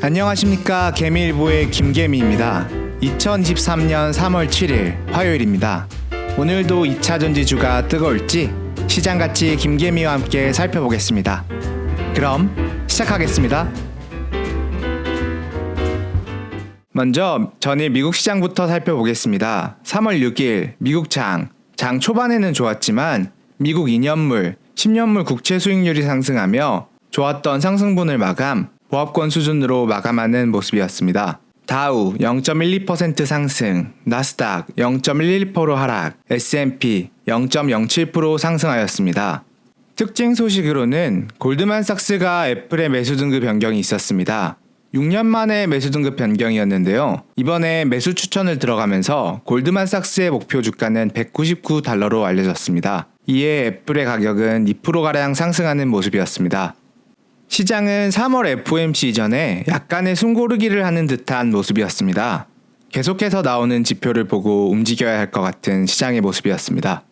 안녕하십니까. 개미일보의 김개미입니다. 2023년 3월 7일 화요일입니다. 오늘도 2차 전지주가 뜨거울지 시장같이 김개미와 함께 살펴보겠습니다. 그럼 시작하겠습니다. 먼저 전일 미국 시장부터 살펴보겠습니다. 3월 6일 미국 장 초반에는 좋았지만 미국 2년물, 10년물 국채 수익률이 상승하며 좋았던 상승분을 마감, 보합권 수준으로 마감하는 모습이었습니다. 다우 0.12% 상승, 나스닥 0.11% 하락, S&P 0.07% 상승하였습니다. 특징 소식으로는 골드만삭스가 애플의 매수 등급 변경이 있었습니다. 6년 만에 매수 등급 변경이었는데요. 이번에 매수 추천을 들어가면서 골드만삭스의 목표 주가는 $199로 알려졌습니다. 이에 애플의 가격은 2%가량 상승하는 모습이었습니다. 시장은 3월 FOMC 이전에 약간의 숨고르기를 하는 듯한 모습이었습니다. 계속해서 나오는 지표를 보고 움직여야 할 것 같은 시장의 모습이었습니다.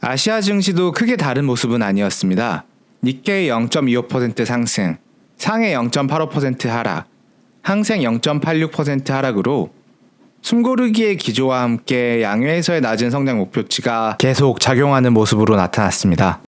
아시아 증시도 크게 다른 모습은 아니었습니다. 니케이 0.25% 상승, 상해 0.85% 하락, 항생 0.86% 하락으로 숨고르기의 기조와 함께 양회에서의 낮은 성장 목표치가 계속 작용하는 모습으로 나타났습니다.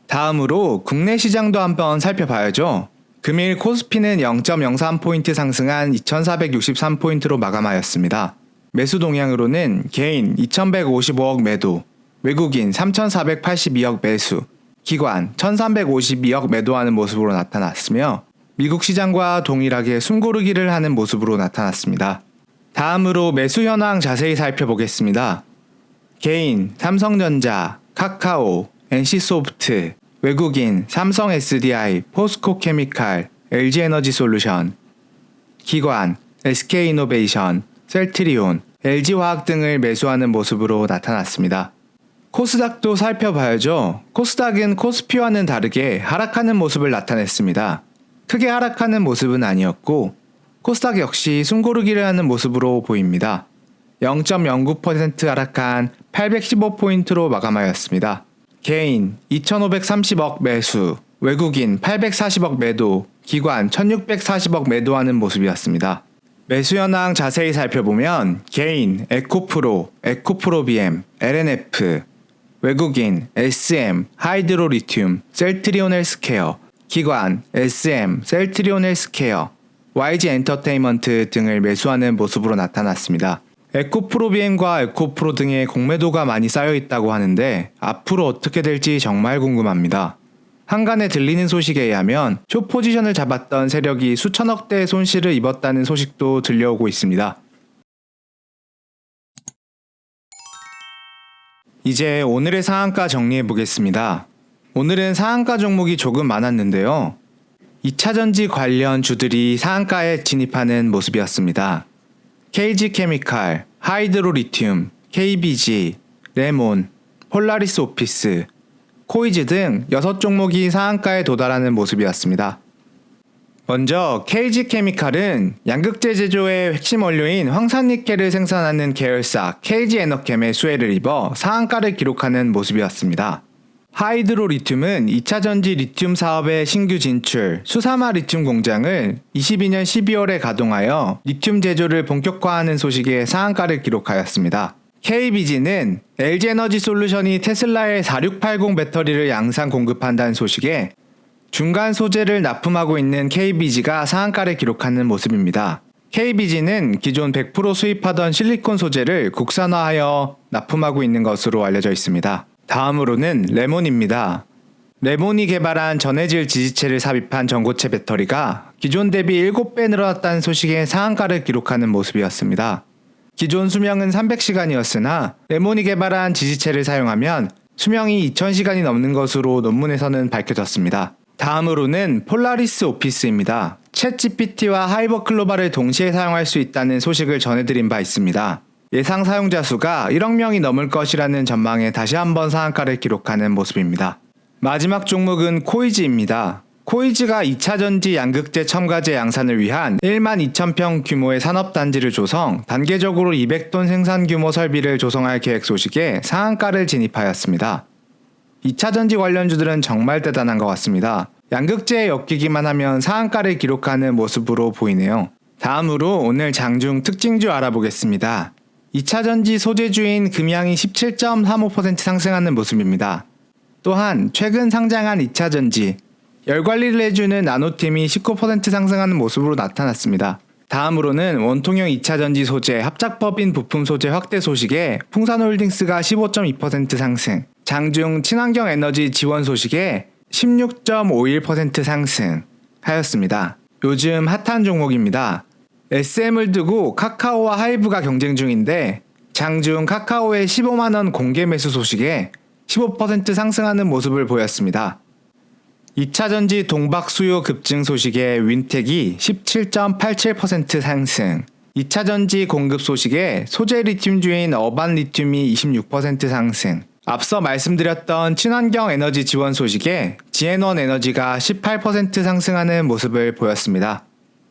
다음으로 국내 시장도 한번 살펴봐야죠. 금일 코스피는 0.03포인트 상승한 2463포인트로 마감하였습니다. 매수 동향으로는 개인 2155억 매도, 외국인 3482억 매수, 기관 1352억 매도하는 모습으로 나타났으며 미국 시장과 동일하게 숨고르기를 하는 모습으로 나타났습니다. 다음으로 매수 현황 자세히 살펴보겠습니다. 개인 삼성전자, 카카오, NC소프트, 외국인 삼성 SDI, 포스코케미칼, LG에너지솔루션, 기관 SK이노베이션, 셀트리온, LG화학 등을 매수하는 모습으로 나타났습니다. 코스닥도 살펴봐야죠. 코스닥은 코스피와는 다르게 하락하는 모습을 나타냈습니다. 크게 하락하는 모습은 아니었고 코스닥 역시 숨고르기를 하는 모습으로 보입니다. 0.09% 하락한 815포인트로 마감하였습니다. 개인 2,530억 매수, 외국인 840억 매도, 기관 1,640억 매도하는 모습이었습니다. 매수 현황 자세히 살펴보면 개인 에코프로, 에코프로비엠, LNF, 외국인 SM, 하이드로리튬, 셀트리온 헬스케어, 기관 SM, 셀트리온 헬스케어, YG 엔터테인먼트 등을 매수하는 모습으로 나타났습니다. 에코프로비엠과 에코프로 등의 공매도가 많이 쌓여 있다고 하는데 앞으로 어떻게 될지 정말 궁금합니다. 한간에 들리는 소식에 의하면 숏 포지션을 잡았던 세력이 수천억 대의 손실을 입었다는 소식도 들려오고 있습니다. 이제 오늘의 상한가 정리해 보겠습니다. 오늘은 상한가 종목이 조금 많았는데요. 2차전지 관련 주들이 상한가에 진입하는 모습이었습니다. KG케미칼, 하이드로리튬, KBG, 레몬, 폴라리스 오피스, 코이즈 등 6종목이 상한가에 도달하는 모습이었습니다. 먼저 KG케미칼은 양극재 제조의 핵심 원료인 황산니켈을 생산하는 계열사 KG에너켐의 수혜를 입어 상한가를 기록하는 모습이었습니다. 하이드로리튬은 2차전지 리튬 사업의 신규 진출, 수사마 리튬 공장을 22년 12월에 가동하여 리튬 제조를 본격화하는 소식에 상한가를 기록하였습니다. KBG는 LG에너지솔루션이 테슬라의 4680 배터리를 양산 공급한다는 소식에 중간 소재를 납품하고 있는 KBG가 상한가를 기록하는 모습입니다. KBG는 기존 100% 수입하던 실리콘 소재를 국산화하여 납품하고 있는 것으로 알려져 있습니다. 다음으로는 레몬입니다. 레몬이 개발한 전해질 지지체를 삽입한 전고체 배터리가 기존 대비 7배 늘어났다는 소식에 상한가를 기록하는 모습이었습니다. 기존 수명은 300시간이었으나 레몬이 개발한 지지체를 사용하면 수명이 2000시간이 넘는 것으로 논문에서는 밝혀졌습니다. 다음으로는 폴라리스 오피스입니다. 챗GPT와 하이버클로바를 동시에 사용할 수 있다는 소식을 전해드린 바 있습니다. 예상 사용자 수가 1억 명이 넘을 것이라는 전망에 다시 한번 상한가를 기록하는 모습입니다. 마지막 종목은 코이즈입니다. 코이즈가 2차전지 양극재 첨가제 양산을 위한 1만 2천평 규모의 산업단지를 조성, 단계적으로 200톤 생산 규모 설비를 조성할 계획 소식에 상한가를 진입하였습니다. 2차전지 관련주들은 정말 대단한 것 같습니다. 양극재에 엮이기만 하면 상한가를 기록하는 모습으로 보이네요. 다음으로 오늘 장중 특징주 알아보겠습니다. 2차전지 소재주인 금양이 17.35% 상승하는 모습입니다. 또한 최근 상장한 2차전지 열관리를 해주는 나노팀이 19% 상승하는 모습으로 나타났습니다. 다음으로는 원통형 2차전지 소재 합작법인 부품 소재 확대 소식에 풍산홀딩스가 15.2% 상승, 장중 친환경 에너지 지원 소식에 16.51% 상승하였습니다. 요즘 핫한 종목입니다. SM을 두고 카카오와 하이브가 경쟁 중인데 장중 카카오의 15만원 공개 매수 소식에 15% 상승하는 모습을 보였습니다. 2차전지 동박 수요 급증 소식에 윈텍이 17.87% 상승, 2차전지 공급 소식에 소재 리튬주인 어반 리튬이 26% 상승, 앞서 말씀드렸던 친환경 에너지 지원 소식에 지앤원 에너지가 18% 상승하는 모습을 보였습니다.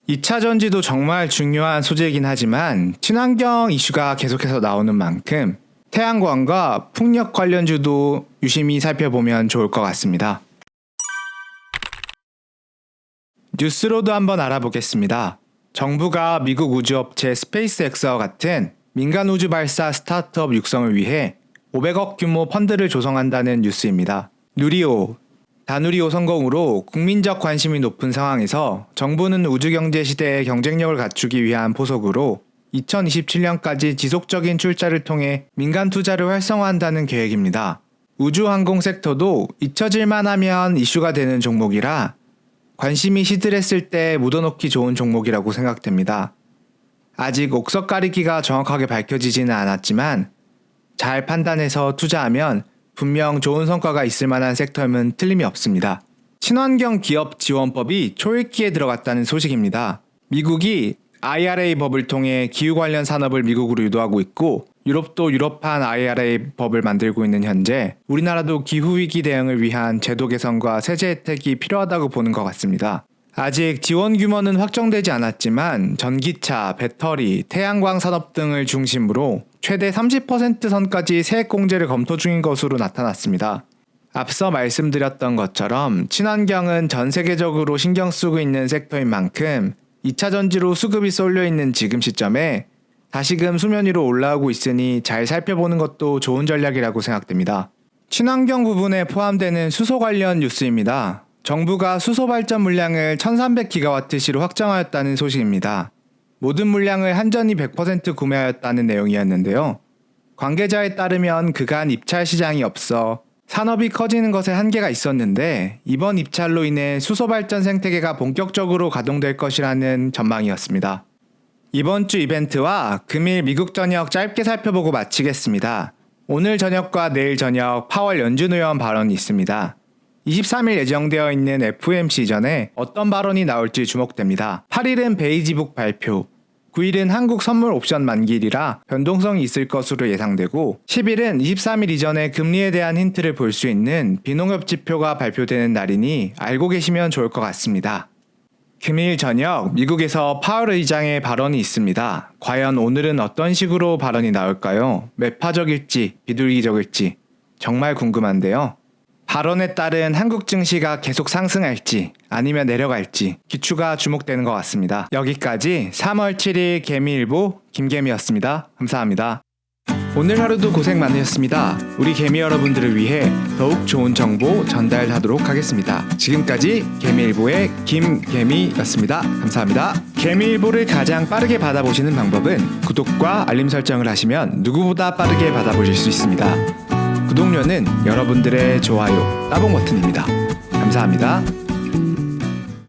2차전지도 정말 중요한 소재이긴 하지만 친환경 이슈가 계속해서 나오는 만큼 태양광과 풍력 관련주도 유심히 살펴보면 좋을 것 같습니다. 뉴스로도 한번 알아보겠습니다. 정부가 미국 우주업체 스페이스X와 같은 민간 우주 발사 스타트업 육성을 위해 500억 규모 펀드를 조성한다는 뉴스입니다. 누리호, 다누리호 성공으로 국민적 관심이 높은 상황에서 정부는 우주경제 시대의 경쟁력을 갖추기 위한 포석으로 2027년까지 지속적인 출자를 통해 민간 투자를 활성화한다는 계획입니다. 우주항공 섹터도 잊혀질만 하면 이슈가 되는 종목이라 관심이 시들했을 때 묻어놓기 좋은 종목이라고 생각됩니다. 아직 옥석 가리기가 정확하게 밝혀지지는 않았지만 잘 판단해서 투자하면 분명 좋은 성과가 있을 만한 섹터임은 틀림이 없습니다. 친환경 기업 지원법이 초읽기에 들어갔다는 소식입니다. 미국이 IRA 법을 통해 기후 관련 산업을 미국으로 유도하고 있고 유럽도 유럽판 IRA 법을 만들고 있는 현재 우리나라도 기후위기 대응을 위한 제도 개선과 세제 혜택이 필요하다고 보는 것 같습니다. 아직 지원 규모는 확정되지 않았지만 전기차, 배터리, 태양광 산업 등을 중심으로 최대 30% 선까지 세액 공제를 검토 중인 것으로 나타났습니다. 앞서 말씀드렸던 것처럼 친환경은 전 세계적으로 신경 쓰고 있는 섹터인 만큼 2차 전지로 수급이 쏠려 있는 지금 시점에 다시금 수면 위로 올라오고 있으니 잘 살펴보는 것도 좋은 전략이라고 생각됩니다. 친환경 부분에 포함되는 수소 관련 뉴스입니다. 정부가 수소 발전 물량을 1300GWh로 확정하였다는 소식입니다. 모든 물량을 한전이 100% 구매하였다는 내용이었는데요. 관계자에 따르면 그간 입찰 시장이 없어 산업이 커지는 것에 한계가 있었는데 이번 입찰로 인해 수소 발전 생태계가 본격적으로 가동될 것이라는 전망이었습니다. 이번 주 이벤트와 금일 미국 전역 짧게 살펴보고 마치겠습니다. 오늘 저녁과 내일 저녁 파월 연준 의원 발언이 있습니다. 23일 예정되어 있는 FOMC 전에 어떤 발언이 나올지 주목됩니다. 8일은 베이지북 발표, 9일은 한국 선물 옵션 만기일이라 변동성이 있을 것으로 예상되고 10일은 23일 이전에 금리에 대한 힌트를 볼 수 있는 비농협 지표가 발표되는 날이니 알고 계시면 좋을 것 같습니다. 금일 저녁 미국에서 파월 의장의 발언이 있습니다. 과연 오늘은 어떤 식으로 발언이 나올까요? 매파적일지 비둘기적일지 정말 궁금한데요. 발언에 따른 한국 증시가 계속 상승할지 아니면 내려갈지 기추가 주목되는 것 같습니다. 여기까지 3월 7일 개미일보 김개미였습니다. 감사합니다. 오늘 하루도 고생 많으셨습니다. 우리 개미 여러분들을 위해 더욱 좋은 정보 전달하도록 하겠습니다. 지금까지 개미일보의 김개미였습니다. 감사합니다. 개미일보를 가장 빠르게 받아보시는 방법은 구독과 알림 설정을 하시면 누구보다 빠르게 받아보실 수 있습니다. 구독료는 여러분들의 좋아요, 따봉 버튼입니다. 감사합니다.